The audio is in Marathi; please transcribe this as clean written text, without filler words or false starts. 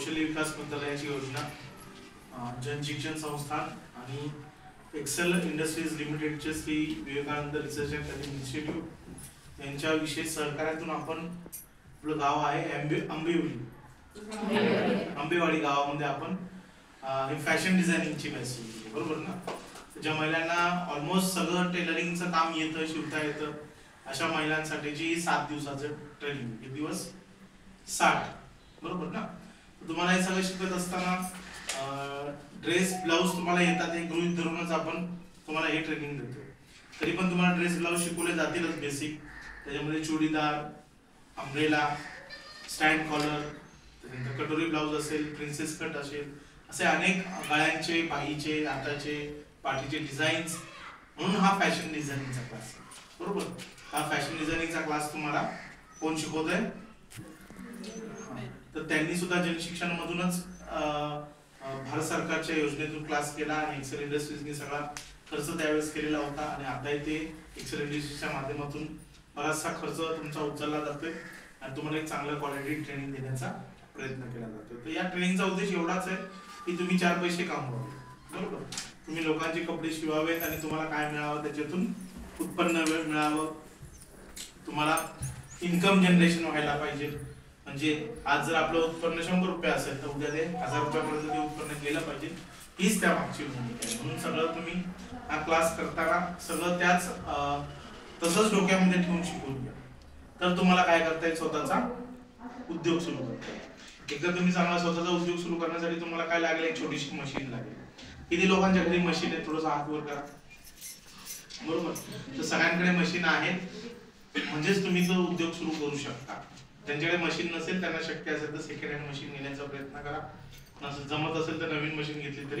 कौशल्य विकास मंत्रालयाची योजना, जन शिक्षण संस्थान आणि एक्सेल इंडस्ट्रीज लिमिटेडचे Shri Vivekananda research and institute यांच्या विशेष सहकार्यातून आपण आपलं गाव आहे आंबेवाडी गावामध्ये आपण हे फॅशन डिझायनिंगची बॅच सुरू, बरोबर ना. ज्या महिलांना ऑलमोस्ट सगळं टेलरिंगचं काम येतं, शिवता येतं, अशा महिलांसाठीची 7 दिवसाचं ट्रेनिंग. हे दिवस 60, बरोबर ना. तुम्हाला हे सगळं शिकत असताना ड्रेस ब्लाऊज तुम्हाला येतात हे गृहीत धरूनच आपण तुम्हाला हे ट्रेनिंग देतो. तरी पण तुम्हाला ड्रेस ब्लाऊज शिकवले जातीलच बेसिक. त्याच्यामध्ये चुडीदार, अम्ब्रेला, स्टँड कॉलर, कटोरी ब्लाऊज असेल, प्रिन्सेस कट असेल, असे अनेक गळ्यांचे, बाहीचे, हाताचे, पाठीचे डिझाईन्स. म्हणून हा फॅशन डिझायनिंगचा क्लास, बरोबर. हा फॅशन डिझायनिंगचा क्लास तुम्हाला कोण शिकवतोय? तर त्यांनी सुद्धा जनशिक्षण मधूनच भारत सरकारच्या योजनेतून क्लास केला आणि एक्सेल इंडस्ट्रीजने सगळा खर्च त्यावेळेस केलेला होता. आणि आता ते एक्सेल इंडस्ट्रीजच्या माध्यमातून बराचसा खर्च तुमचा उचलला जातोय आणि तुम्हाला एक चांगलं क्वालिटी ट्रेनिंग देण्याचा प्रयत्न केला जातो. तर या ट्रेनिंगचा उद्देश एवढाच आहे की तुम्ही 4 पैसे कमवावे, बरोबर. तुम्ही लोकांचे कपडे शिवावेत आणि तुम्हाला काय मिळावं, त्याच्यातून उत्पन्न मिळावं, तुम्हाला इन्कम जनरेशन व्हायला पाहिजे. म्हणजे आज जर आपलं उत्पन्न 100 रुपये असेल तर उद्या ते 1000 रुपयापर्यंत ते उत्पन्न गेलं पाहिजे. हीच त्या मागची भूमिका आहे. म्हणून सगळं तुम्ही हा क्लास करताना सगळं त्याच तसंच डोक्यामध्ये ठेवून शिकवून घ्या. तर तुम्हाला काय करता येईल, स्वतःचा उद्योग सुरू करता येईल. एकदा तुम्ही चांगला स्वतःचा उद्योग सुरू करण्यासाठी तुम्हाला काय लागेल? एक छोटीशी मशीन लागेल. किती लोकांच्या घरी मशीन आहे? थोडंसं हात वर करा, बरोबर. तर सगळ्यांकडे मशीन आहेत, म्हणजेच तुम्ही तो उद्योग सुरू करू शकता. ज्यांच्याकडे मशीन नसेल त्यांना शक्य असेल तर सेकंड हँड मशीन घेण्याचा प्रयत्न करा. जमत असेल तर नवीन मशीन घेतली तरी